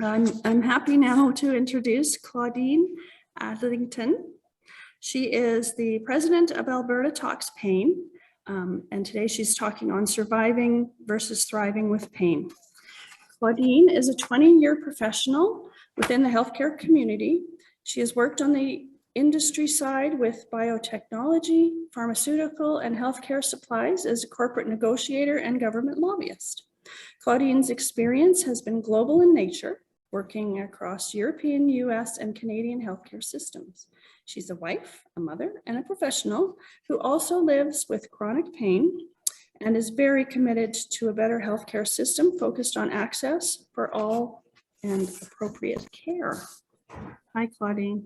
I'm happy now to introduce Claudine Adlington. She is the president of Alberta Talks Pain, and today she's talking on surviving versus thriving with pain. Claudine is a 20-year professional within the healthcare community. She has worked on the industry side with biotechnology, pharmaceutical, and healthcare supplies as a corporate negotiator and government lobbyist. Claudine's experience has been global in nature, working across European, US, and Canadian healthcare systems. She's a wife, a mother, and a professional who also lives with chronic pain and is very committed to a better healthcare system focused on access for all and appropriate care. Hi, Claudine.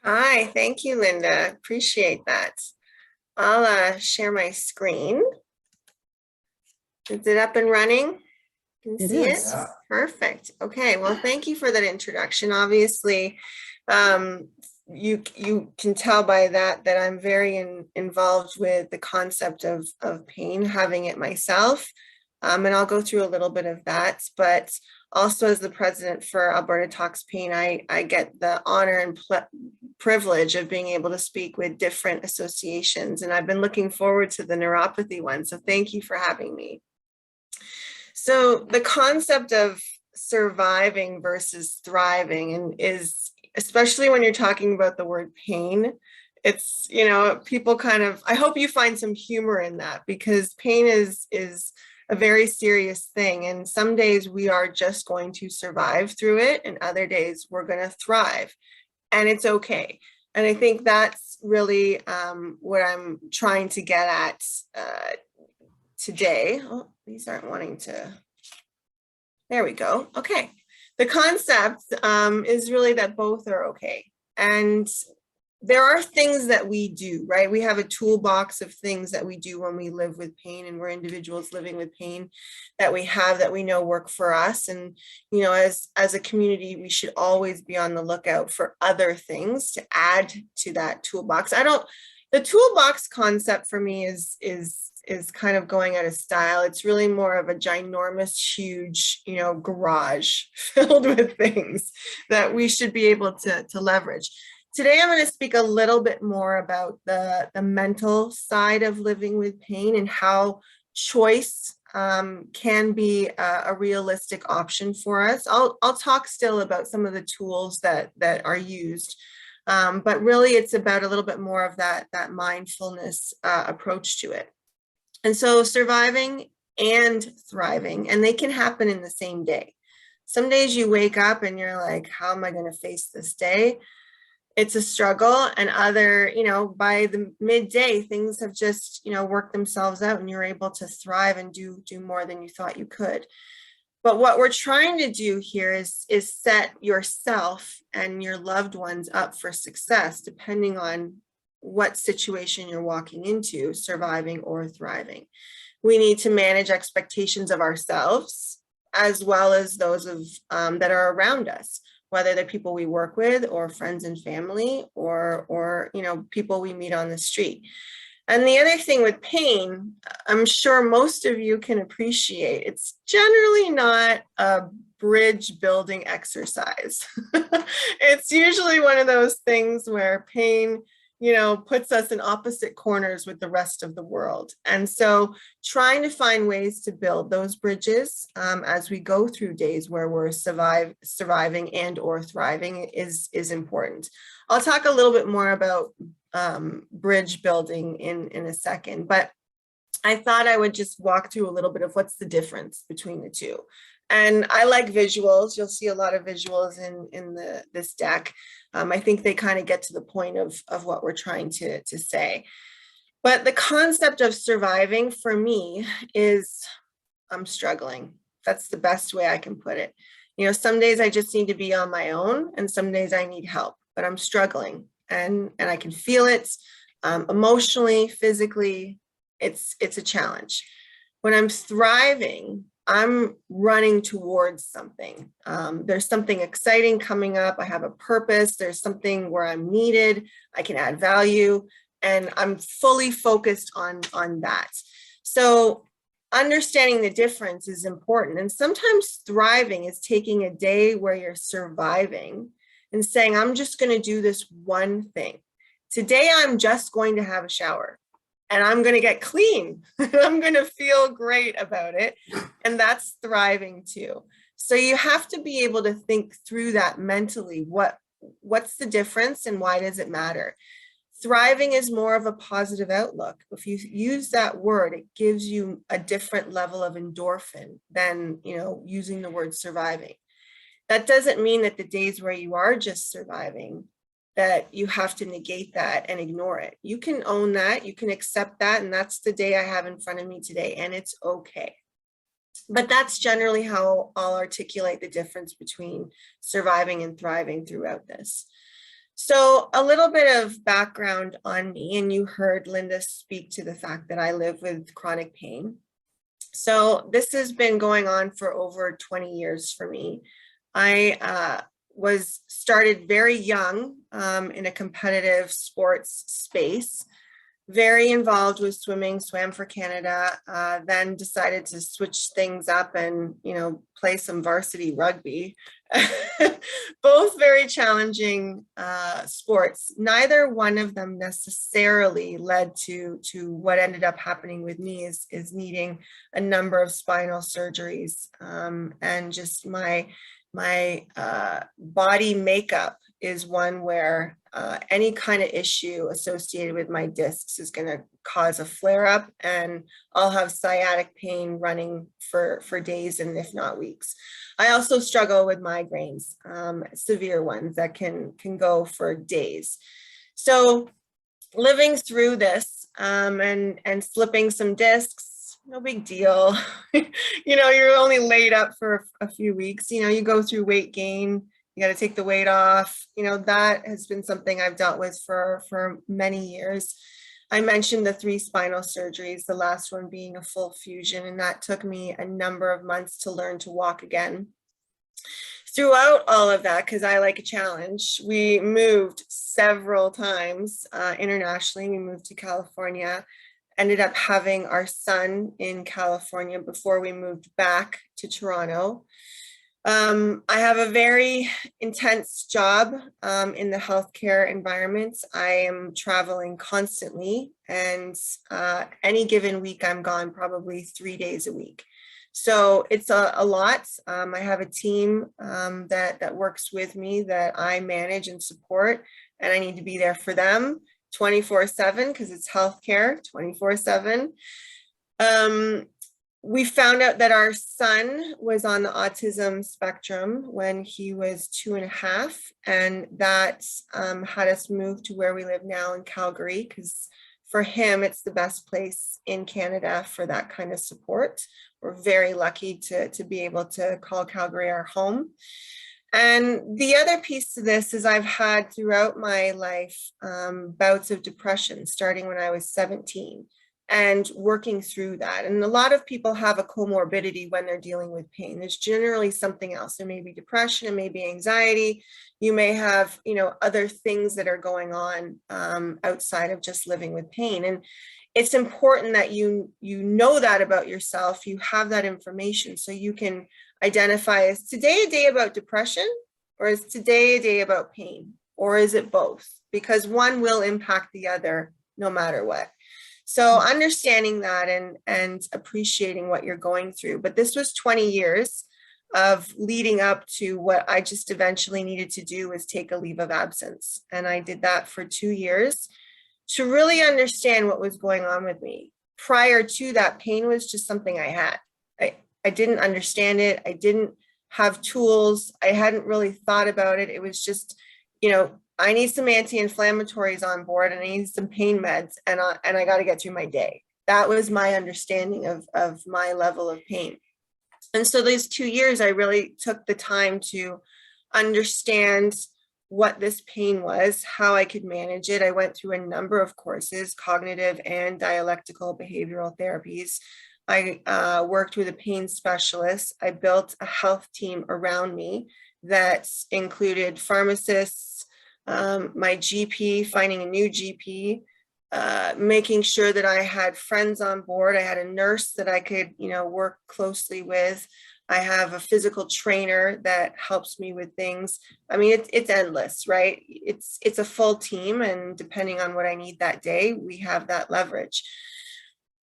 Hi, thank you, Linda. Appreciate that. I'll share my screen. Is it up and running? Can you see it? Yeah. Perfect. Okay, well, thank you for that introduction. Obviously, you can tell by that I'm very involved with the concept of pain, having it myself. And I'll go through a little bit of that, but also as the president for Alberta Talks Pain, I get the honor and privilege of being able to speak with different associations. And I've been looking forward to the neuropathy one. So thank you for having me. So the concept of surviving versus thriving is, especially when you're talking about the word pain, it's, you know, people kind of, I hope you find some humor in that, because pain is a very serious thing. And some days we are just going to survive through it, and other days we're going to thrive, and it's okay. And I think that's really what I'm trying to get at today. Oh, these aren't wanting to, there we go. Okay. The concept is really that both are okay. And there are things that we do, right? We have a toolbox of things that we do when we live with pain, and we're individuals living with pain that we have, that we know work for us. And, you know, as a community, we should always be on the lookout for other things to add to that toolbox. The toolbox concept for me is kind of going out of style. It's really more of a ginormous, huge, you know, garage filled with things that we should be able to leverage. Today, I'm going to speak a little bit more about the mental side of living with pain and how choice can be a realistic option for us. I'll talk still about some of the tools that are used, but really it's about a little bit more of that mindfulness approach to it. And so surviving and thriving, and they can happen in the same day. Some days you wake up and you're like, how am I going to face this day? It's a struggle, and other, you know, by the midday, things have just, you know, worked themselves out, and you're able to thrive and do more than you thought you could. But what we're trying to do here is set yourself and your loved ones up for success, depending on what situation you're walking into, surviving or thriving. We need to manage expectations of ourselves as well as those of that are around us, whether they're people we work with or friends and family, or you know, people we meet on the street. And the other thing with pain, I'm sure most of you can appreciate, it's generally not a bridge building exercise. It's usually one of those things where pain, you know, puts us in opposite corners with the rest of the world. And so trying to find ways to build those bridges as we go through days where we're surviving and or thriving is important. I'll talk a little bit more about bridge building in a second, but I thought I would just walk through a little bit of what's the difference between the two. And I like visuals. You'll see a lot of visuals in this deck. I think they kind of get to the point of what we're trying to say. But the concept of surviving for me is I'm struggling. That's the best way I can put it. You know, some days I just need to be on my own, and some days I need help, but I'm struggling, and I can feel it emotionally, physically. It's a challenge. When I'm thriving, I'm running towards something. There's something exciting coming up. I have a purpose. There's something where I'm needed. I can add value, and I'm fully focused on that. So understanding the difference is important. And sometimes thriving is taking a day where you're surviving and saying, I'm just going to do this one thing. Today, I'm just going to have a shower and I'm going to get clean. I'm going to feel great about it. And that's thriving too. So you have to be able to think through that mentally. What's the difference and why does it matter? Thriving is more of a positive outlook. If you use that word, it gives you a different level of endorphin than, using the word surviving. That doesn't mean that the days where you are just surviving, that you have to negate that and ignore it. You can own that, you can accept that, and that's the day I have in front of me today, and it's okay. But that's generally how I'll articulate the difference between surviving and thriving throughout this. So a little bit of background on me, and you heard Linda speak to the fact that I live with chronic pain. So this has been going on for over 20 years for me. I was started very young in a competitive sports space, very involved with swimming, swam for Canada, then decided to switch things up and, play some varsity rugby. Both very challenging sports. Neither one of them necessarily led to what ended up happening with me is needing a number of spinal surgeries, and just my body makeup is one where any kind of issue associated with my discs is going to cause a flare up, and I'll have sciatic pain running for days and if not weeks. I also struggle with migraines, severe ones that can go for days. So living through this and slipping some discs, no big deal. You're only laid up for a few weeks. You go through weight gain. You got to take the weight off. That has been something I've dealt with for many years. I mentioned the 3 spinal surgeries, the last one being a full fusion, and that took me a number of months to learn to walk again. Throughout all of that, because I like a challenge, we moved several times internationally. We moved to California, ended up having our son in California before we moved back to Toronto. I have a very intense job in the healthcare environment. I am traveling constantly, and any given week I'm gone probably 3 days a week. So it's a lot. I have a team that works with me that I manage and support, and I need to be there for them 24/7 because it's healthcare 24/7. We found out that our son was on the autism spectrum when he was 2.5, and that had us move to where we live now in Calgary, because for him, it's the best place in Canada for that kind of support. We're very lucky to be able to call Calgary our home. And the other piece to this is I've had throughout my life bouts of depression, starting when I was 17. And working through that. And a lot of people have a comorbidity when they're dealing with pain. There's generally something else. There may be depression, it may be anxiety. You may have, other things that are going on outside of just living with pain. And it's important that you know that about yourself. You have that information so you can identify, is today a day about depression, or is today a day about pain, or is it both? Because one will impact the other no matter what. So understanding that and appreciating what you're going through. But this was 20 years of leading up to what I just eventually needed to do, was take a leave of absence. And I did that for 2 years to really understand what was going on with me. Prior to that, pain was just something I had. I didn't understand it. I didn't have tools. I hadn't really thought about it. It was just, I need some anti-inflammatories on board, and I need some pain meds, and I got to get through my day. That was my understanding of my level of pain. And so those 2 years, I really took the time to understand what this pain was, how I could manage it. I went through a number of courses, cognitive and dialectical behavioral therapies. I worked with a pain specialist. I built a health team around me that included pharmacists, my GP, finding a new GP, making sure that I had friends on board. I had a nurse that I could, work closely with. I have a physical trainer that helps me with things. I mean, it's endless, right? It's a full team, and depending on what I need that day, we have that leverage.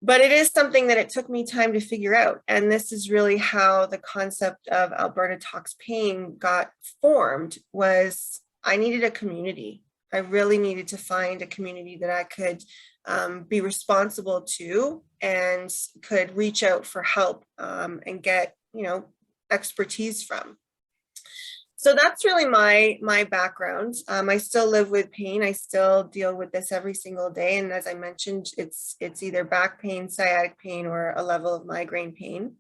But it is something that it took me time to figure out. And this is really how the concept of Alberta Talks Pain got formed. Was I needed a community. I really needed to find a community that I could be responsible to and could reach out for help and get, expertise from. So that's really my background. I still live with pain. I still deal with this every single day. And as I mentioned, it's either back pain, sciatic pain, or a level of migraine pain.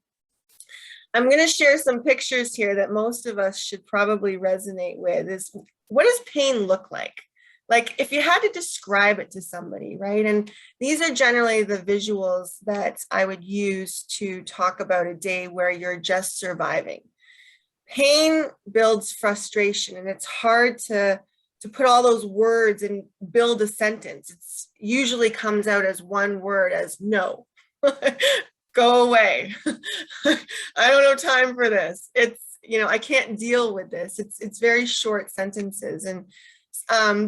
I'm going to share some pictures here that most of us should probably resonate with. Is what does pain look like? Like if you had to describe it to somebody, right? And these are generally the visuals that I would use to talk about a day where you're just surviving. Pain builds frustration, and it's hard to put all those words and build a sentence. It's usually comes out as one word, as no. Go away. I don't have time for this. It's, I can't deal with this. It's very short sentences. And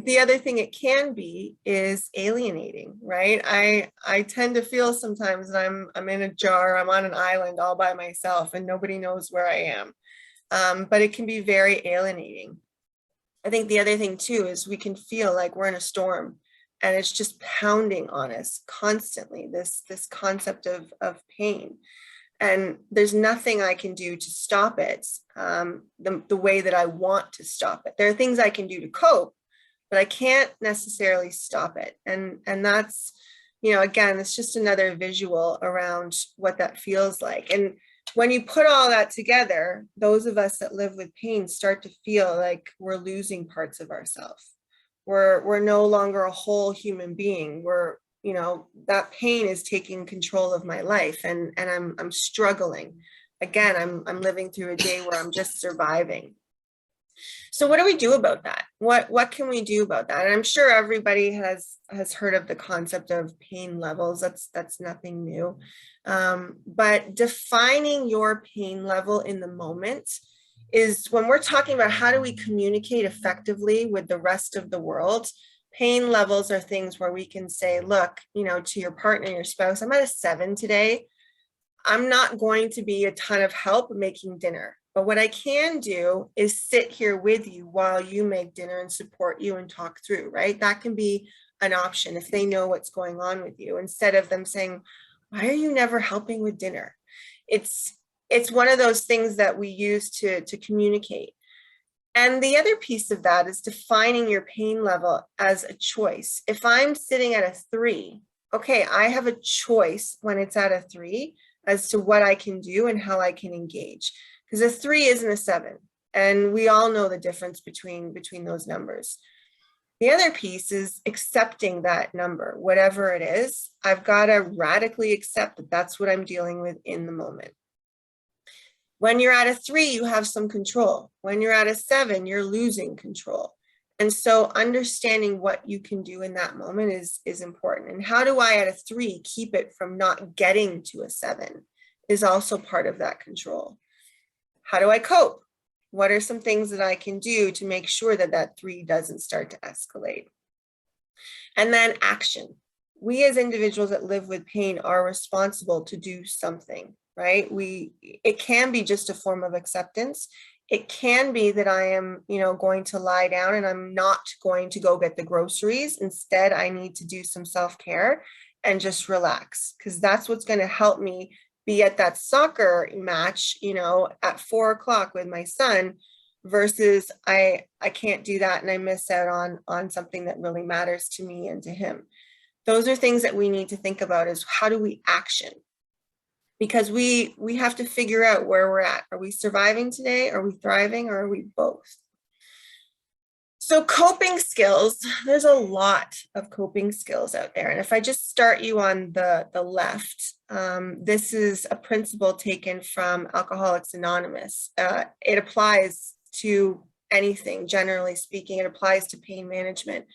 the other thing it can be is alienating, right? I tend to feel sometimes that I'm in a jar, I'm on an island all by myself and nobody knows where I am. But it can be very alienating. I think the other thing too is we can feel like we're in a storm and it's just pounding on us constantly, this concept of pain. And there's nothing I can do to stop it the way that I want to stop it. There are things I can do to cope, but I can't necessarily stop it. And that's, again, it's just another visual around what that feels like. And when you put all that together, those of us that live with pain start to feel like we're losing parts of ourselves. We're no longer a whole human being. We're, that pain is taking control of my life, and I'm struggling. Again, I'm living through a day where I'm just surviving. So what do we do about that? What can we do about that? And I'm sure everybody has heard of the concept of pain levels. That's nothing new. But defining your pain level in the moment is when we're talking about how do we communicate effectively with the rest of the world. Pain levels are things where we can say, look, to your partner, your spouse, I'm at a 7 today. I'm not going to be a ton of help making dinner. But what I can do is sit here with you while you make dinner and support you and talk through, right? That can be an option if they know what's going on with you, instead of them saying, why are you never helping with dinner? It's one of those things that we use to communicate. And the other piece of that is defining your pain level as a choice. If I'm sitting at a 3, okay, I have a choice when it's at a 3 as to what I can do and how I can engage. Because a 3 isn't a 7. And we all know the difference between those numbers. The other piece is accepting that number, whatever it is. I've got to radically accept that that's what I'm dealing with in the moment. When you're at a 3, you have some control. When you're at a 7, you're losing control. And so understanding what you can do in that moment is important. And how do I, at a 3, keep it from not getting to a 7 is also part of that control. How do I cope? What are some things that I can do to make sure that that 3 doesn't start to escalate? And then action. We as individuals that live with pain are responsible to do something, right? It can be just a form of acceptance. It can be that I am, going to lie down and I'm not going to go get the groceries. Instead, I need to do some self-care and just relax, because that's what's going to help me be at that soccer match, at 4:00 with my son, versus I can't do that and I miss out on something that really matters to me and to him. Those are things that we need to think about, is how do we action? Because we have to figure out where we're at. Are we surviving today? Are we thriving? Or are we both? So coping skills, there's a lot of coping skills out there. And if I just start you on the left, this is a principle taken from Alcoholics Anonymous. It applies to anything, generally speaking. It applies to pain management.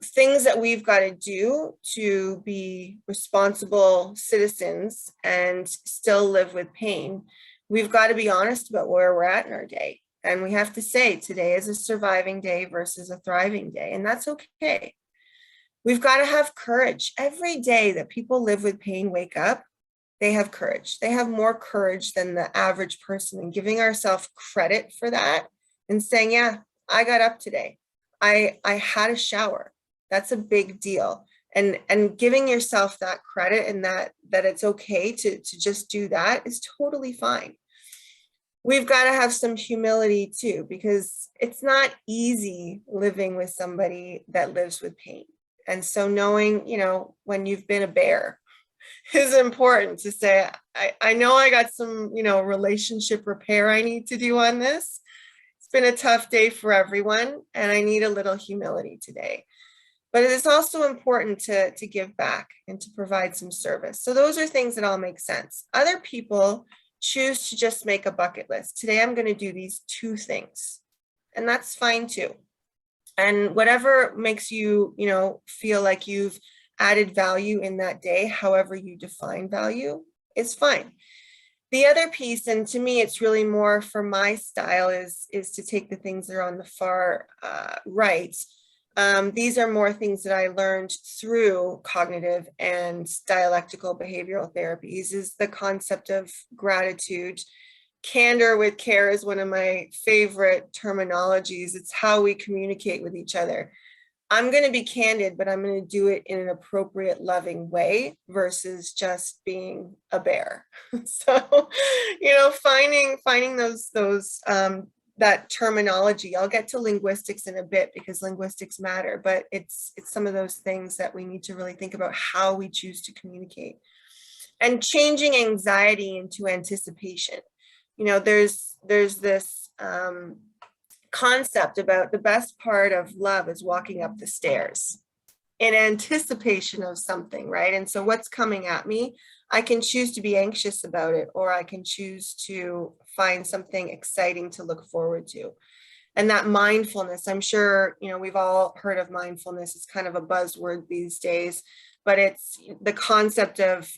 things that we've got to do to be responsible citizens and still live with pain. We've got to be honest about where we're at in our day. And we have to say today is a surviving day versus a thriving day. And that's okay. We've got to have courage. Every day that people live with pain, wake up, they have courage. They have more courage than the average person, and giving ourselves credit for that and saying, yeah, I got up today. I had a shower. That's a big deal. And giving yourself that credit and that it's okay to just do that is totally fine. We've got to have some humility too, because it's not easy living with somebody that lives with pain. And so knowing, when you've been a bear is important to say, I know I got some, relationship repair I need to do on this. It's been a tough day for everyone, and I need a little humility today. But it is also important to give back and to provide some service. So those are things that all make sense. Other people choose to just make a bucket list. Today, I'm going to do these 2 things, and that's fine too. And whatever makes you, feel like you've added value in that day, however you define value, is fine. The other piece, and to me, it's really more for my style, is to take the things that are on the far right. These are more things that I learned through cognitive and dialectical behavioral therapies, is the concept of gratitude. Candor with care is one of my favorite terminologies. It's how we communicate with each other. I'm going to be candid, but I'm going to do it in an appropriate, loving way versus just being a bear. So, finding those that terminology. I'll get to linguistics in a bit because linguistics matter, but it's some of those things that we need to really think about how we choose to communicate. And changing anxiety into anticipation. There's this concept about the best part of love is walking up the stairs in anticipation of something, right? And so what's coming at me, I can choose to be anxious about it, or I can choose to find something exciting to look forward to. And that mindfulness, I'm sure, we've all heard of mindfulness. It's kind of a buzzword these days, but it's the concept of,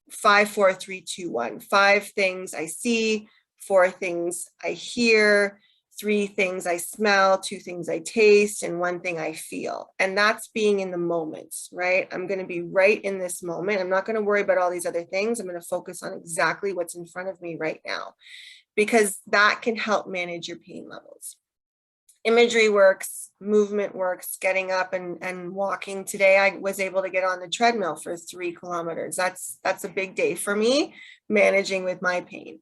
5, 4, 3, 2, 1. 5 things I see, 4 things I hear, 3 things I smell, 2 things I taste, and 1 thing I feel. And that's being in the moment, right? I'm going to be right in this moment. I'm not going to worry about all these other things. I'm going to focus on exactly what's in front of me right now, because that can help manage your pain levels. Imagery works, movement works, getting up and walking. Today, I was able to get on the treadmill for 3 kilometers. That's a big day for me, managing with my pain.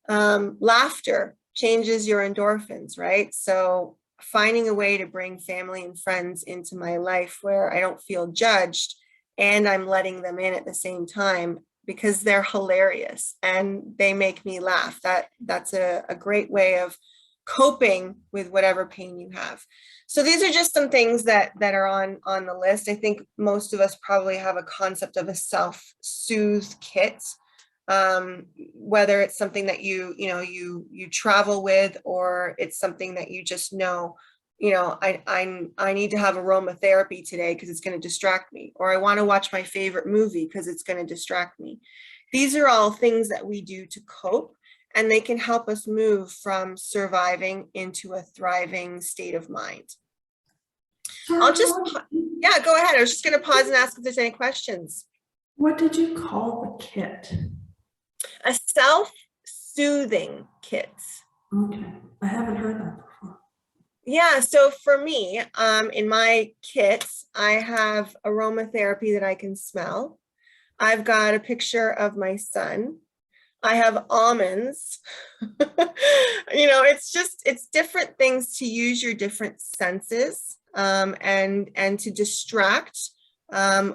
Laughter changes your endorphins, right? So finding a way to bring family and friends into my life where I don't feel judged and I'm letting them in at the same time because they're hilarious and they make me laugh. That's a great way of coping with whatever pain you have. So these are just some things that are on the list. I think most of us probably have a concept of a self-soothe kit. Whether it's something that you travel with, or it's something that you just know, I need to have aromatherapy today because it's going to distract me, or I want to watch my favorite movie because it's going to distract me. These are all things that we do to cope, and they can help us move from surviving into a thriving state of mind. Go ahead. I was just going to pause and ask if there's any questions. What did you call the kit? A self-soothing kit. Okay, I haven't heard that before. Yeah, so for me, in my kits, I have aromatherapy that I can smell. I've got a picture of my son. I have almonds. It's different things to use your different senses and to distract.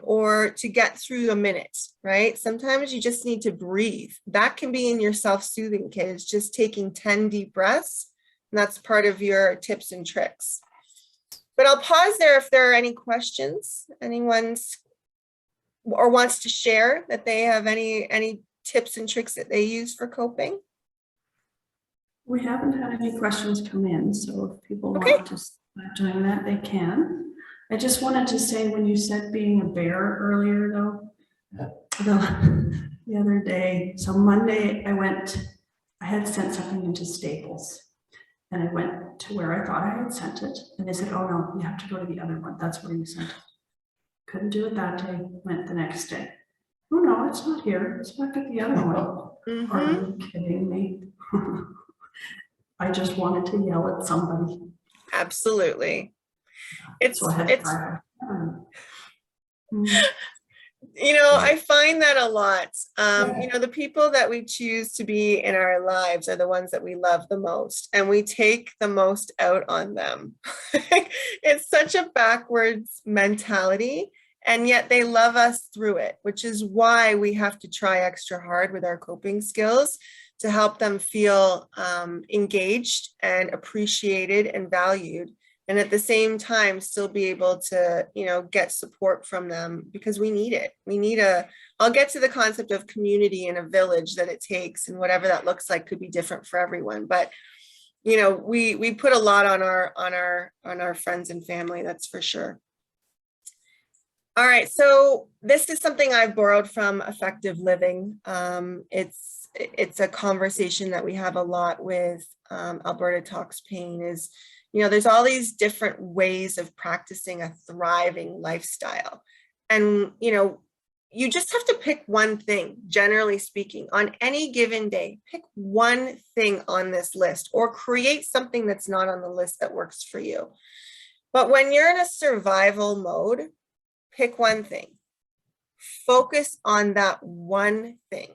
Or to get through the minute, right? Sometimes you just need to breathe. That can be in your self-soothing kit. It's just taking 10 deep breaths, and that's part of your tips and tricks. But I'll pause there if there are any questions. Anyone's or wants to share that they have any tips and tricks that they use for coping? We haven't had any questions come in, so if people want to start doing that, they can. I just wanted to say, when you said being a bear earlier, though, the other day, so Monday, I had sent something into Staples, and I went to where I thought I had sent it, and they said, oh no, you have to go to the other one. That's where you sent it. Couldn't do it that day, went the next day. Oh no, it's not here. It's back at the other one. Are you kidding me? I just wanted to yell at somebody. Absolutely. It's, So I had to try. you know, I find that a lot. You know, the people that we choose to be in our lives are the ones that we love the most, and we take the most out on them. It's such a backwards mentality, and yet they love us through it, which is why we have to try extra hard with our coping skills to help them feel engaged and appreciated and valued. And at the same time, still be able to, you know, get support from them, because we need it. We need I'll get to the concept of community and a village that it takes, and whatever that looks like could be different for everyone. But, you know, we put a lot on our friends and family, that's for sure. All right, so this is something I've borrowed from Effective Living. It's a conversation that we have a lot with Alberta Talks Pain is, you know, there's all these different ways of practicing a thriving lifestyle. And, you know, you just have to pick one thing, generally speaking, on any given day. Pick one thing on this list, or create something that's not on the list that works for you. But when you're in a survival mode, pick one thing. Focus on that one thing.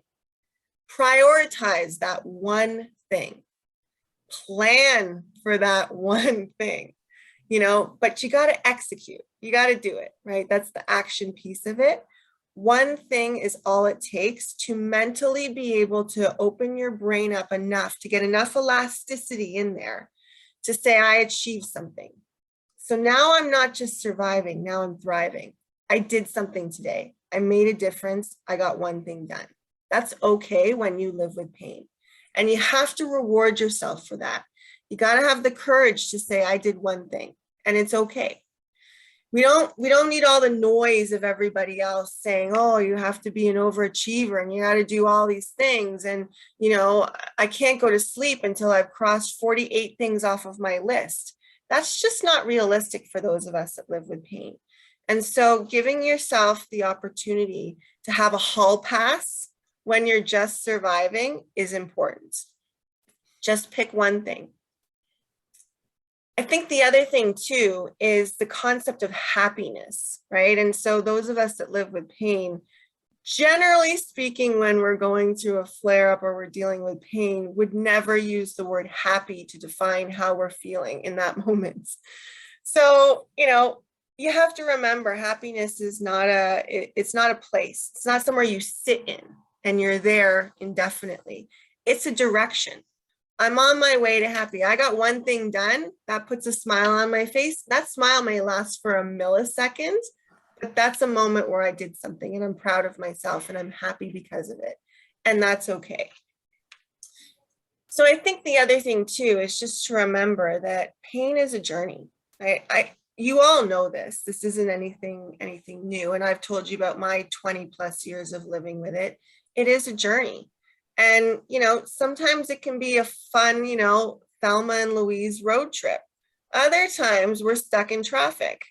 Prioritize that one thing. Plan for that one thing, you know, but you got to execute. You got to do it, right? That's the action piece of it. One thing is all it takes to mentally be able to open your brain up enough to get enough elasticity in there to say, I achieved something. So now I'm not just surviving, now I'm thriving. I did something today. I made a difference. I got one thing done. That's okay when you live with pain. And you have to reward yourself for that. You got to have the courage to say, I did one thing, and it's okay. We don't need all the noise of everybody else saying, oh, you have to be an overachiever and you got to do all these things. And, you know, I can't go to sleep until I've crossed 48 things off of my list. That's just not realistic for those of us that live with pain. And so giving yourself the opportunity to have a hall pass when you're just surviving is important. Just pick one thing. I think the other thing too is the concept of happiness, right? And so those of us that live with pain, generally speaking, when we're going through a flare up or we're dealing with pain, would never use the word happy to define how we're feeling in that moment. So, you know, you have to remember happiness is it's not a place. It's not somewhere you sit in and you're there indefinitely. It's a direction. I'm on my way to happy. I got one thing done. That puts a smile on my face. That smile may last for a millisecond, but that's a moment where I did something and I'm proud of myself and I'm happy because of it. And that's okay. So I think the other thing too is just to remember that pain is a journey. You all know this. This isn't anything new. And I've told you about my 20 plus years of living with it. It is a journey. And, you know, sometimes it can be a fun, you know, Thelma and Louise road trip. Other times we're stuck in traffic.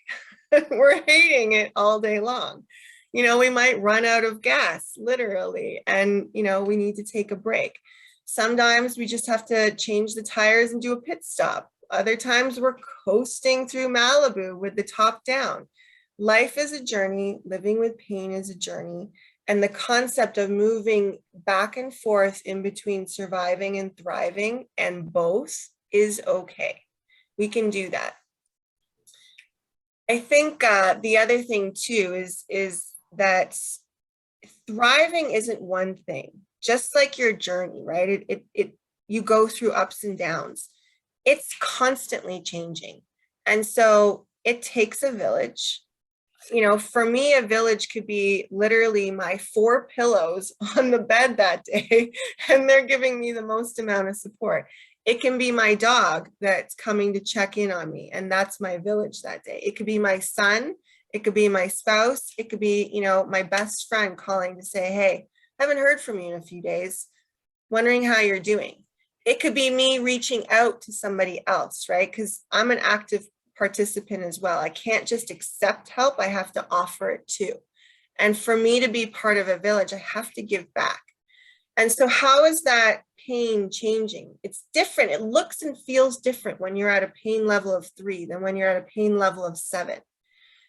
We're hating it all day long. You know, we might run out of gas, literally, and, you know, we need to take a break. Sometimes we just have to change the tires and do a pit stop. Other times we're coasting through Malibu with the top down. Life is a journey. Living with pain is a journey. And the concept of moving back and forth in between surviving and thriving and both is okay. We can do that. I think the other thing too is that thriving isn't one thing. Just like your journey, right? You go through ups and downs. It's constantly changing. And so it takes a village. You know, for me, a village could be literally my 4 pillows on the bed that day, and they're giving me the most amount of support. It can be my dog that's coming to check in on me, and that's my village that day. It could be my son. It could be my spouse. It could be, my best friend calling to say, hey, I haven't heard from you in a few days, wondering how you're doing. It could be me reaching out to somebody else, right? Because I'm an active participant as well. I can't just accept help. I have to offer it too. And for me to be part of a village, I have to give back. And so how is that pain changing? It's different. It looks and feels different when you're at a pain level of 3 than when you're at a pain level of 7.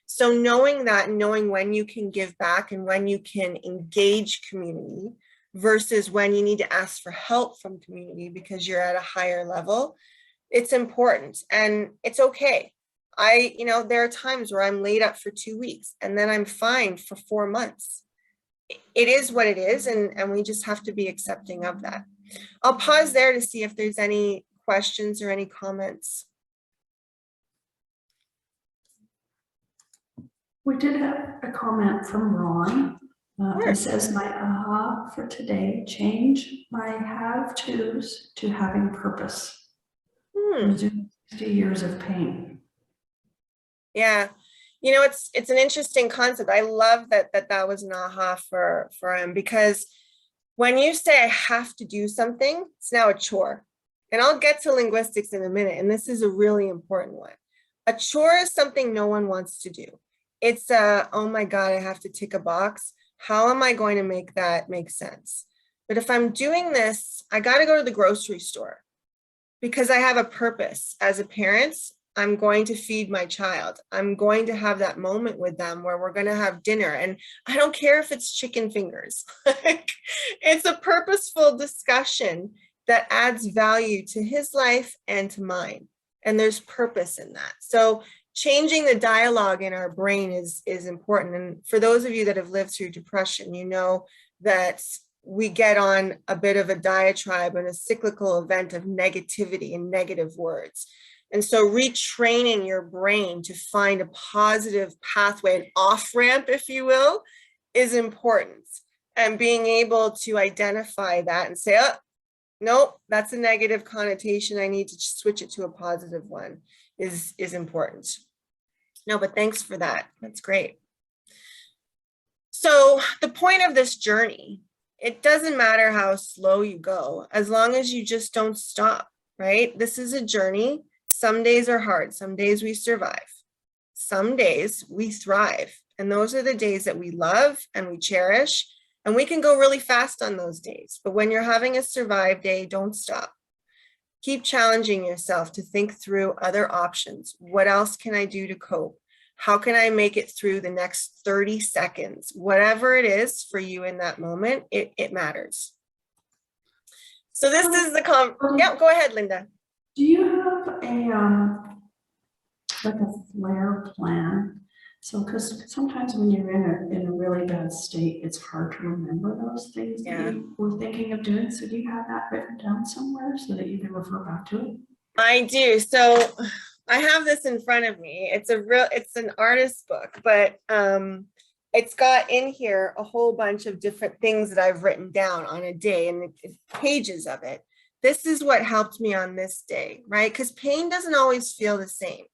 So knowing that, knowing when you can give back and when you can engage community versus when you need to ask for help from community because you're at a higher level, it's important and it's okay. There are times where I'm laid up for 2 weeks and then I'm fine for 4 months. It is what it is, and we just have to be accepting of that. I'll pause there to see if there's any questions or any comments. We did have a comment from Ron. Sure. It says, my aha for today, change my have-tos to having purpose. 60 years of pain. Yeah. It's an interesting concept. I love that was an aha for him, because when you say I have to do something, it's now a chore. And I'll get to linguistics in a minute, and this is a really important one. A chore is something no one wants to do. It's oh my God, I have to tick a box. How am I going to make that make sense? But if I'm doing this, I got to go to the grocery store because I have a purpose. As a parent, I'm going to feed my child. I'm going to have that moment with them where we're going to have dinner. And I don't care if it's chicken fingers. It's a purposeful discussion that adds value to his life and to mine. And there's purpose in that. So changing the dialogue in our brain is important. And for those of you that have lived through depression, you know that we get on a bit of a diatribe and a cyclical event of negativity and negative words. And so retraining your brain to find a positive pathway, an off-ramp, if you will, is important. And being able to identify that and say, oh, nope, that's a negative connotation. I need to switch it to a positive one is important. No, but thanks for that. That's great. So the point of this journey, it doesn't matter how slow you go, as long as you just don't stop, right? This is a journey. Some days are hard. Some days we survive. Some days we thrive. And those are the days that we love and we cherish. And we can go really fast on those days. But when you're having a survive day, don't stop. Keep challenging yourself to think through other options. What else can I do to cope? How can I make it through the next 30 seconds? Whatever it is for you in that moment, it matters. So this is the yeah, go ahead, Linda. Do you have a flare plan? So, because sometimes when you're in a really bad state, it's hard to remember those things that you were thinking of doing. So do you have that written down somewhere so that you can refer back to it? I do. So I have this in front of me. It's an artist book, but it's got in here a whole bunch of different things that I've written down on a day and pages of it. This is what helped me on this day, right? Because pain doesn't always feel the same,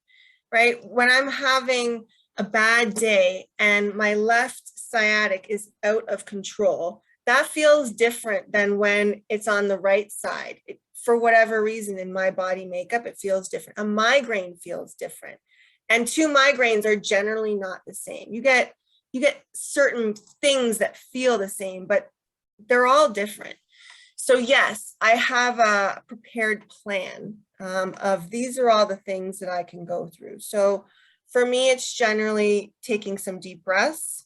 right? When I'm having a bad day and my left sciatic is out of control, that feels different than when it's on the right side. For whatever reason in my body makeup, it feels different. A migraine feels different. And 2 migraines are generally not the same. You get certain things that feel the same, but they're all different. So yes, I have a prepared plan of these are all the things that I can go through. So for me, it's generally taking some deep breaths.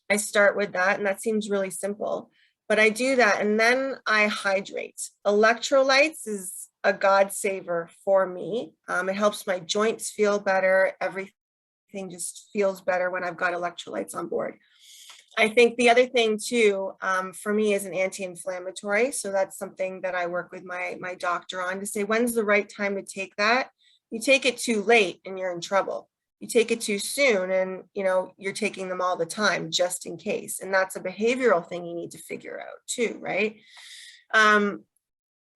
I start with that, and that seems really simple, but I do that and then I hydrate. Electrolytes is a God saver for me. It helps my joints feel better. Everything just feels better when I've got electrolytes on board. I think the other thing too, for me, is an anti-inflammatory. So that's something that I work with my doctor on to say, when's the right time to take that? You take it too late and you're in trouble. You take it too soon and you're taking them all the time just in case. And that's a behavioral thing you need to figure out too, right?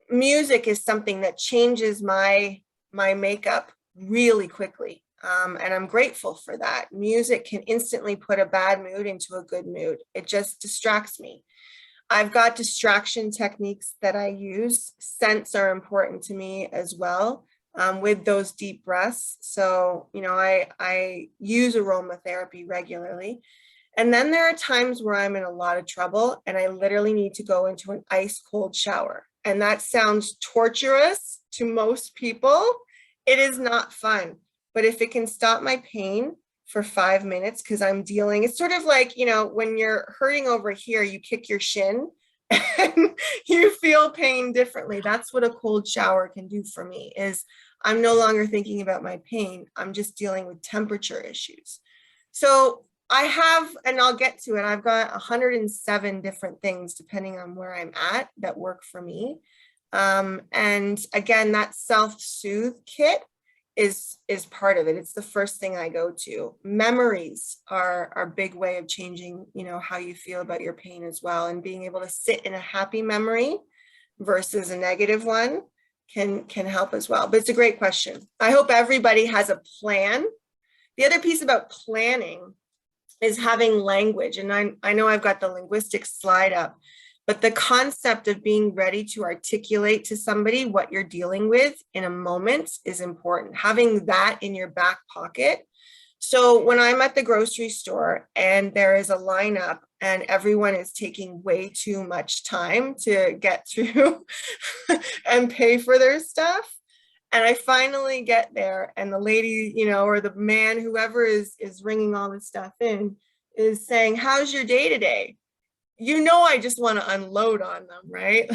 music is something that changes my makeup really quickly. And I'm grateful for that. Music can instantly put a bad mood into a good mood. It just distracts me. I've got distraction techniques that I use. Scents are important to me as well, with those deep breaths. So, I use aromatherapy regularly. And then there are times where I'm in a lot of trouble and I literally need to go into an ice cold shower. And that sounds torturous to most people. It is not fun. But if it can stop my pain for 5 minutes, because I'm dealing, it's sort of like, when you're hurting over here, you kick your shin and you feel pain differently. That's what a cold shower can do for me, is I'm no longer thinking about my pain. I'm just dealing with temperature issues. So I have, and I'll get to it, I've got 107 different things, depending on where I'm at, that work for me. And again, that self-soothe kit is part of it. It's the first thing I go to. Memories are a big way of changing, how you feel about your pain as well. And being able to sit in a happy memory versus a negative one can help as well. But it's a great question. I hope everybody has a plan. The other piece about planning is having language. And I know I've got the linguistics slide up, but the concept of being ready to articulate to somebody what you're dealing with in a moment is important. Having that in your back pocket. So when I'm at the grocery store and there is a lineup and everyone is taking way too much time to get through and pay for their stuff, and I finally get there and the lady, or the man, whoever is ringing all this stuff in, is saying, "How's your day today?" I just want to unload on them, right?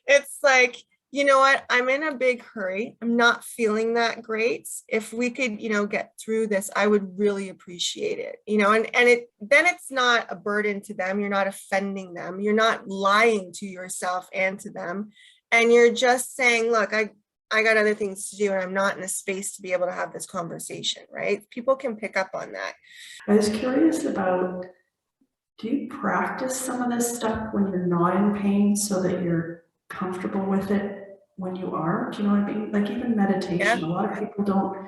It's like, you know what? I'm in a big hurry. I'm not feeling that great. If we could, get through this, I would really appreciate it, then it's not a burden to them. You're not offending them. You're not lying to yourself and to them. And you're just saying, look, I got other things to do and I'm not in a space to be able to have this conversation, right? People can pick up on that. I was curious about, do you practice some of this stuff when you're not in pain so that you're comfortable with it when you are? Do you know what I mean? Like even meditation, Yeah. A lot of people don't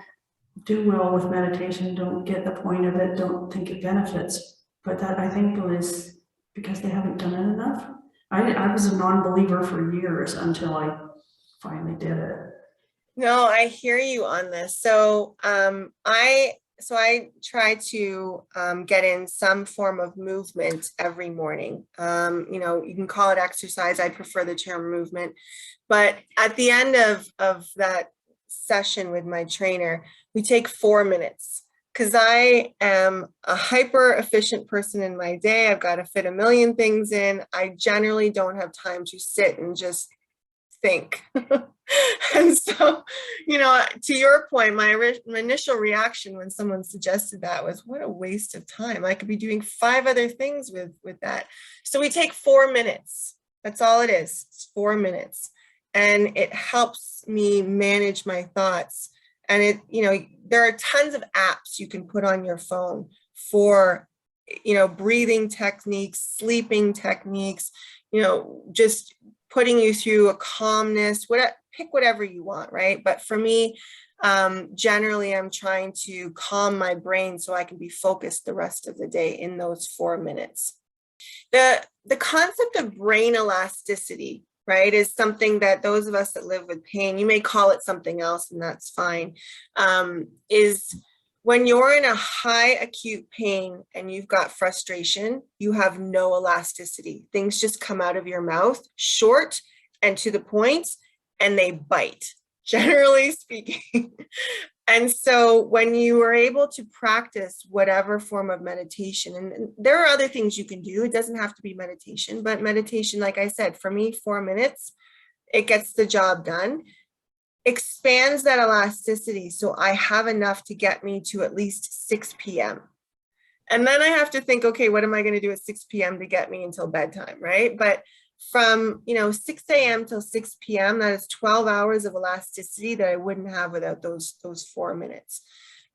do well with meditation, don't get the point of it, don't think it benefits. But that, I think, is because they haven't done it enough. I was a non-believer for years until I finally did it. No, I hear you on this. So I try to get in some form of movement every morning. You can call it exercise. I prefer the term movement. But at the end of that session with my trainer, we take 4 minutes, because I am a hyper efficient person in my day. I've got to fit a million things in. I generally don't have time to sit and just think. And so, to your point, my initial reaction when someone suggested that was, what a waste of time. I could be doing 5 other things with that. So we take 4 minutes. That's all it is. It's 4 minutes. And it helps me manage my thoughts. And there are tons of apps you can put on your phone for, breathing techniques, sleeping techniques, just putting you through a calmness, pick whatever you want, right? But for me, generally, I'm trying to calm my brain so I can be focused the rest of the day in those 4 minutes. The concept of brain elasticity, right, is something that those of us that live with pain, you may call it something else, and that's fine, is when you're in a high acute pain and you've got frustration, you have no elasticity. Things just come out of your mouth short and to the point, and they bite, generally speaking. And so when you are able to practice whatever form of meditation, and there are other things you can do, it doesn't have to be meditation, but meditation, like I said, for me, 4 minutes, it gets the job done. Expands that elasticity so I have enough to get me to at least 6 p.m. And then I have to think, okay, what am I going to do at 6 p.m. to get me until bedtime, right? But from 6 a.m. till 6 p.m., that is 12 hours of elasticity that I wouldn't have without those 4 minutes.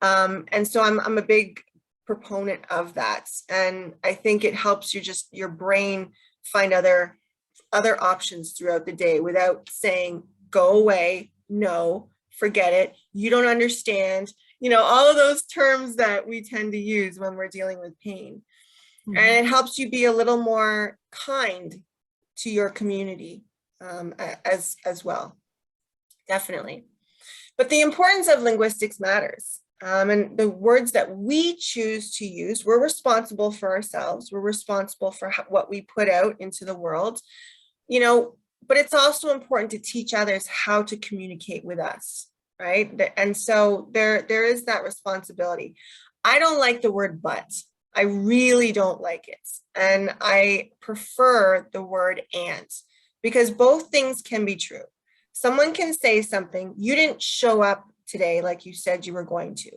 And so I'm a big proponent of that. And I think it helps your brain find other other options throughout the day without saying, go away, no, forget it, you don't understand, all of those terms that we tend to use when we're dealing with pain. Mhm. And it helps you be a little more kind to your community as well. Definitely. But the importance of linguistics matters. And the words that we choose to use, we're responsible for ourselves. We're responsible for what we put out into the world, but it's also important to teach others how to communicate with us, right? And so there is that responsibility. I don't like the word but. I really don't like it. And I prefer the word and, because both things can be true. Someone can say something, you didn't show up today like you said you were going to,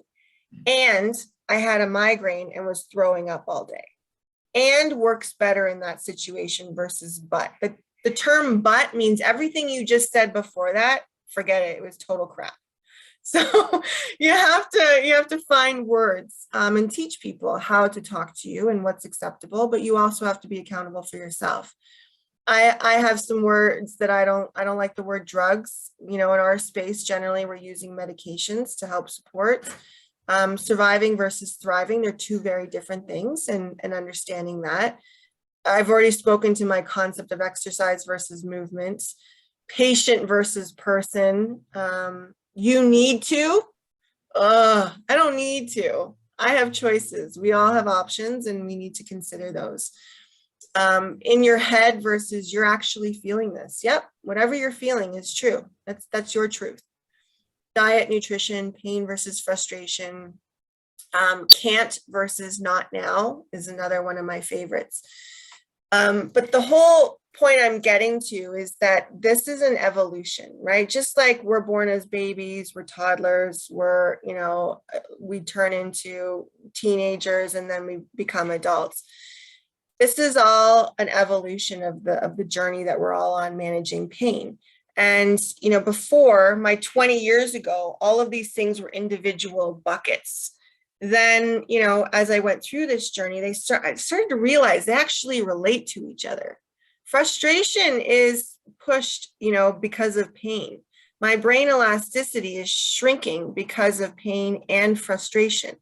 and I had a migraine and was throwing up all day. And works better in that situation versus but. But the term but means everything you just said before that, forget it, it was total crap. So you have to find words and teach people how to talk to you and what's acceptable, but you also have to be accountable for yourself. I have some words that I don't like the word drugs. In our space, generally we're using medications to help support. Surviving versus thriving, they're two very different things, and understanding that. I've already spoken to my concept of exercise versus movement, patient versus person. You need to, I don't need to. I have choices. We all have options and we need to consider those. In your head versus you're actually feeling this. Yep, whatever you're feeling is true. That's your truth. Diet, nutrition, pain versus frustration. Can't versus not now is another one of my favorites. But the whole point I'm getting to is that this is an evolution, right? Just like we're born as babies, we're toddlers, we turn into teenagers and then we become adults. This is all an evolution of the journey that we're all on managing pain. And, before my 20 years ago, all of these things were individual buckets. Then, as I went through this journey, I started to realize they actually relate to each other. Frustration is pushed, because of pain. My brain elasticity is shrinking because of pain and frustration.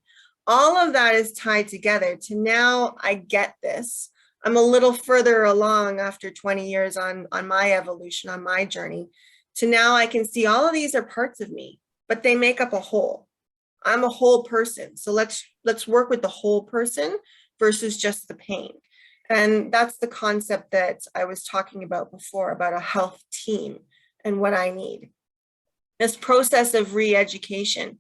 All of that is tied together to now I get this. I'm a little further along after 20 years on my evolution, on my journey, to now I can see all of these are parts of me, but they make up a whole. I'm a whole person. So let's work with the whole person versus just the pain. And that's the concept that I was talking about before, about a health team and what I need. This process of re-education,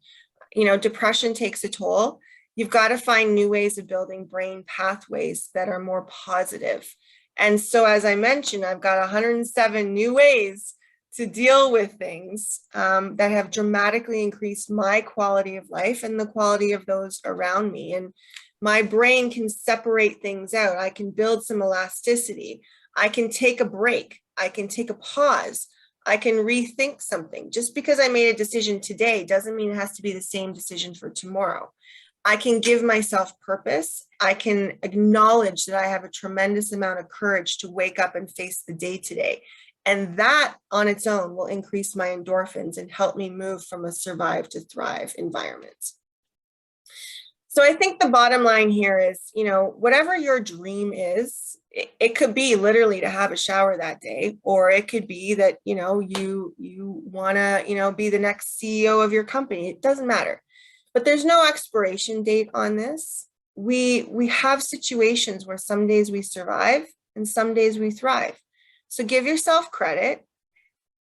depression takes a toll. You've got to find new ways of building brain pathways that are more positive. And so, as I mentioned, I've got 107 new ways to deal with things that have dramatically increased my quality of life and the quality of those around me. And my brain can separate things out. I can build some elasticity. I can take a break. I can take a pause. I can rethink something. Just because I made a decision today doesn't mean it has to be the same decision for tomorrow. I can give myself purpose. I can acknowledge that I have a tremendous amount of courage to wake up and face the day today. And that on its own will increase my endorphins and help me move from a survive to thrive environment. So I think the bottom line here is, whatever your dream is, it could be literally to have a shower that day, or it could be that, you want to, be the next CEO of your company. It doesn't matter. But there's no expiration date on this. We have situations where some days we survive and some days we thrive. So give yourself credit,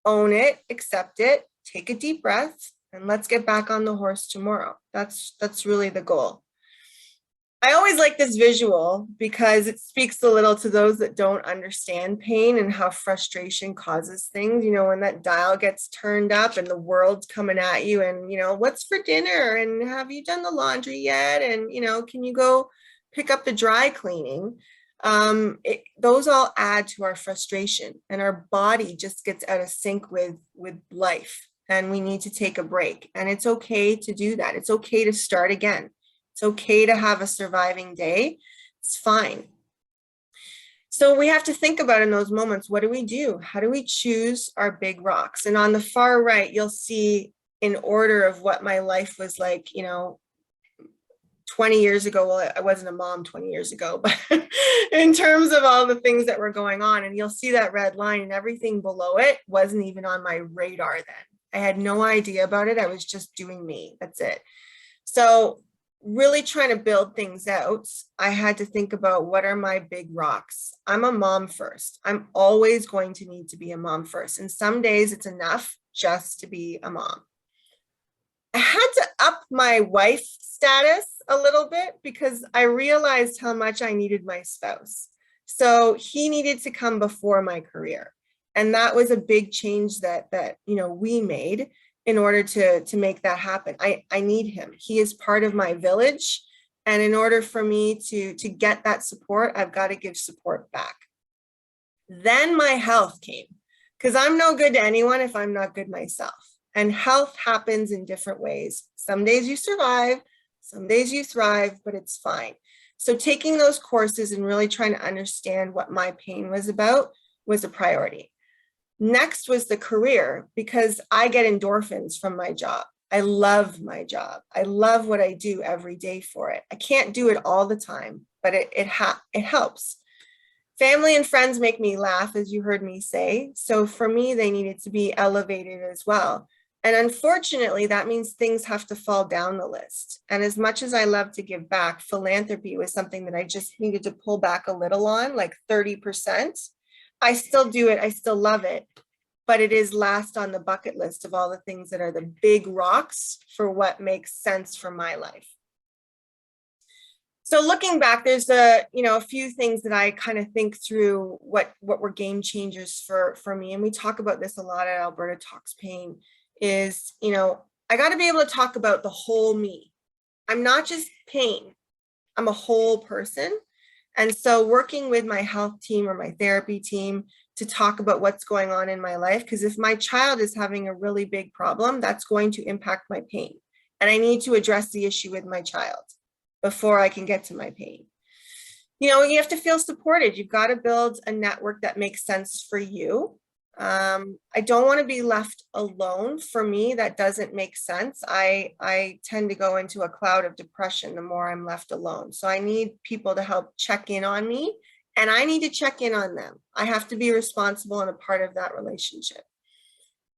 own it, accept it, take a deep breath, and let's get back on the horse tomorrow. That's really the goal. I always like this visual because it speaks a little to those that don't understand pain and how frustration causes things. When that dial gets turned up and the world's coming at you and, what's for dinner and have you done the laundry yet? And, can you go pick up the dry cleaning? Those all add to our frustration, and our body just gets out of sync with life, and we need to take a break. And it's okay to do that. It's okay to start again. It's okay to have a surviving day. It's fine. So we have to think about in those moments, what do we do? How do we choose our big rocks? And on the far right, you'll see in order of what my life was like, 20 years ago. Well, I wasn't a mom 20 years ago, but in terms of all the things that were going on, and you'll see that red line, and everything below it wasn't even on my radar then. I had no idea about it. I was just doing me. That's it. So really trying to build things out, I had to think about, what are my big rocks? I'm a mom first. I'm always going to need to be a mom first. And some days it's enough just to be a mom. I had to up my wife status a little bit because I realized how much I needed my spouse. So he needed to come before my career. And that was a big change that we made in order to make that happen. I need him. He is part of my village. And in order for me to get that support, I've got to give support back. Then my health came, because I'm no good to anyone if I'm not good myself. And health happens in different ways. Some days you survive, some days you thrive, but it's fine. So taking those courses and really trying to understand what my pain was about was a priority. Next was the career, because I get endorphins from my job. I love my job. I love what I do every day for it. I can't do it all the time, but it helps. Family and friends make me laugh, as you heard me say. So for me, they needed to be elevated as well. And unfortunately, that means things have to fall down the list. And as much as I love to give back, philanthropy was something that I just needed to pull back a little on, like 30%. I still do it. I still love it. But it is last on the bucket list of all the things that are the big rocks for what makes sense for my life. So looking back, there's a few things that I kind of think through what were game changers for me. And we talk about this a lot at Alberta Talks Pain is, I got to be able to talk about the whole me. I'm not just pain. I'm a whole person. And so working with my health team or my therapy team to talk about what's going on in my life, because if my child is having a really big problem, that's going to impact my pain. And I need to address the issue with my child before I can get to my pain. You have to feel supported. You've got to build a network that makes sense for you. I don't want to be left alone. For me, that doesn't make sense. I tend to go into a cloud of depression the more I'm left alone. So I need people to help check in on me, and I need to check in on them. I have to be responsible and a part of that relationship.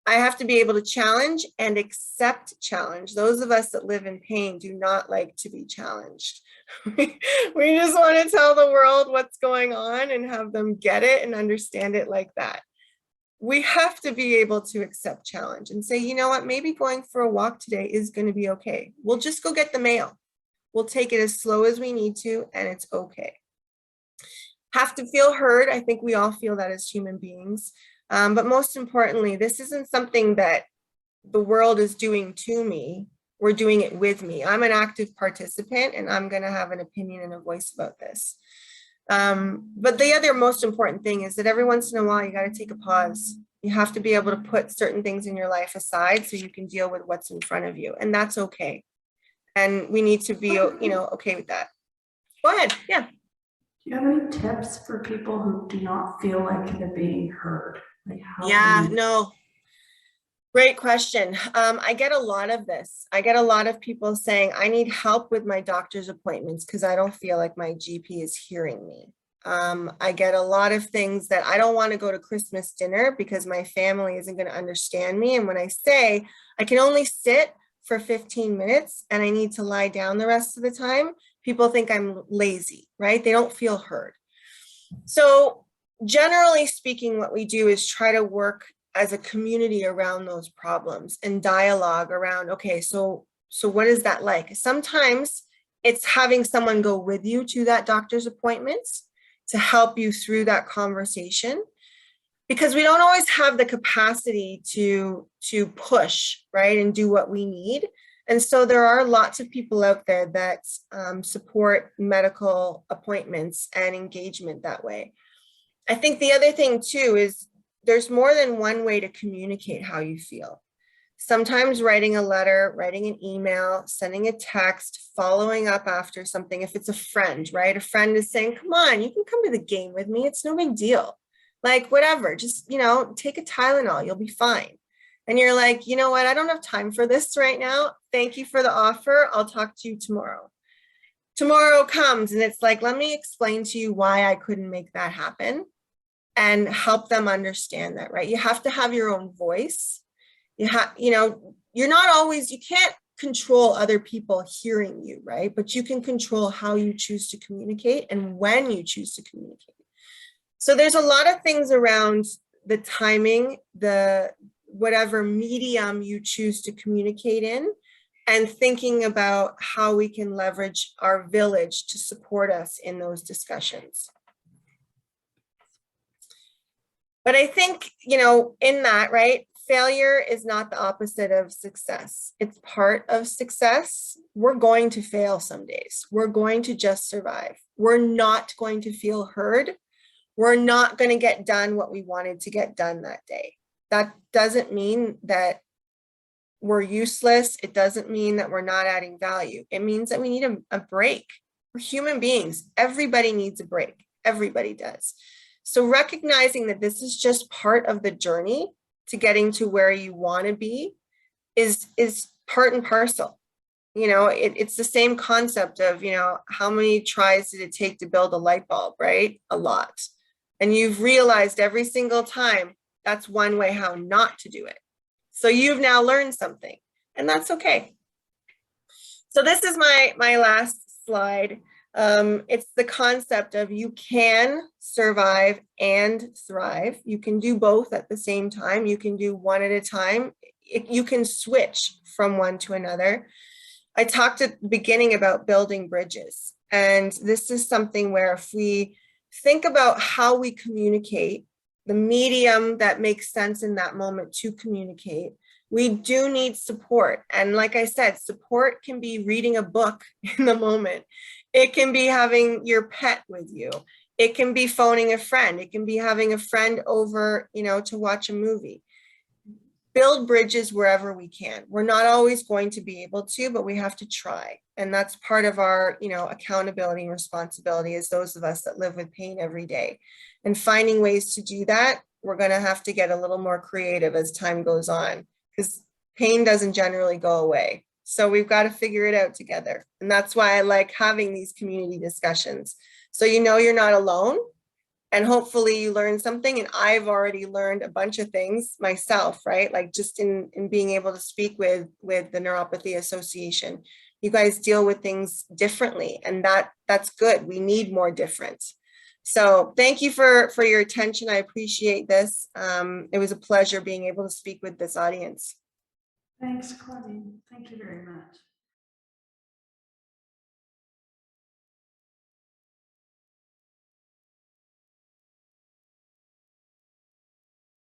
I have to be able to challenge and accept challenge. Those of us that live in pain do not like to be challenged. We just want to tell the world what's going on and have them get it and understand it like that. We have to be able to accept challenge and say, you know what, maybe going for a walk today is going to be okay. We'll just go get the mail. We'll take it as slow as we need to, and it's okay. Have to feel heard. I think we all feel that as human beings. But most importantly, this isn't something that the world is doing to me. We're doing it with me. I'm an active participant, and I'm going to have an opinion and a voice about this. But the other most important thing is that every once in a while, you got to take a pause. You have to be able to put certain things in your life aside so you can deal with what's in front of you. And that's okay. And we need to be, okay with that. Go ahead. Yeah. Do you have any tips for people who do not feel like they're being heard? Like No. Great question. I get a lot of this. I get a lot of people saying, I need help with my doctor's appointments because I don't feel like my GP is hearing me. I get a lot of things that I don't want to go to Christmas dinner because my family isn't going to understand me. And when I say I can only sit for 15 minutes and I need to lie down the rest of the time, people think I'm lazy, right? They don't feel heard. So generally speaking, what we do is try to work as a community around those problems and dialogue around, okay, so what is that like? Sometimes it's having someone go with you to that doctor's appointment to help you through that conversation, because we don't always have the capacity to push, right, and do what we need. And so there are lots of people out there that support medical appointments and engagement that way. I think the other thing too is there's more than one way to communicate how you feel. Sometimes writing a letter, writing an email, sending a text, following up after something. If it's a friend, right? A friend is saying, come on, you can come to the game with me. It's no big deal. Like whatever, just, take a Tylenol, you'll be fine. And you're like, you know what? I don't have time for this right now. Thank you for the offer. I'll talk to you tomorrow. Tomorrow comes and it's like, let me explain to you why I couldn't make that happen and help them understand that, right? You have to have your own voice. You're not always, you can't control other people hearing you, right? But you can control how you choose to communicate and when you choose to communicate. So there's a lot of things around the timing, the whatever medium you choose to communicate in, and thinking about how we can leverage our village to support us in those discussions. But I think, in that, right, failure is not the opposite of success. It's part of success. We're going to fail some days. We're going to just survive. We're not going to feel heard. We're not going to get done what we wanted to get done that day. That doesn't mean that we're useless. It doesn't mean that we're not adding value. It means that we need a break. We're human beings. Everybody needs a break. Everybody does. So recognizing that this is just part of the journey to getting to where you want to be is part and parcel. It's the same concept of, how many tries did it take to build a light bulb, right? A lot. And you've realized every single time that's one way how not to do it. So you've now learned something, and that's okay. So this is my last slide. It's the concept of you can survive and thrive. You can do both at the same time. You can do one at a time. You can switch from one to another. I talked at the beginning about building bridges, and this is something where if we think about how we communicate, the medium that makes sense in that moment to communicate, we do need support. And like I said, support can be reading a book in the moment. It can be having your pet with you. It can be phoning a friend. It can be having a friend over, to watch a movie. Build bridges wherever we can. We're not always going to be able to, but we have to try. And that's part of our, accountability and responsibility as those of us that live with pain every day. And finding ways to do that, we're going to have to get a little more creative as time goes on, because pain doesn't generally go away. So we've got to figure it out together. And that's why I like having these community discussions. So you're not alone. And hopefully you learn something. And I've already learned a bunch of things myself, right? Like just in being able to speak with the Neuropathy Association. You guys deal with things differently, and that's good. We need more different. So thank you for your attention. I appreciate this. It was a pleasure being able to speak with this audience. Thanks, Claudine. Thank you very much.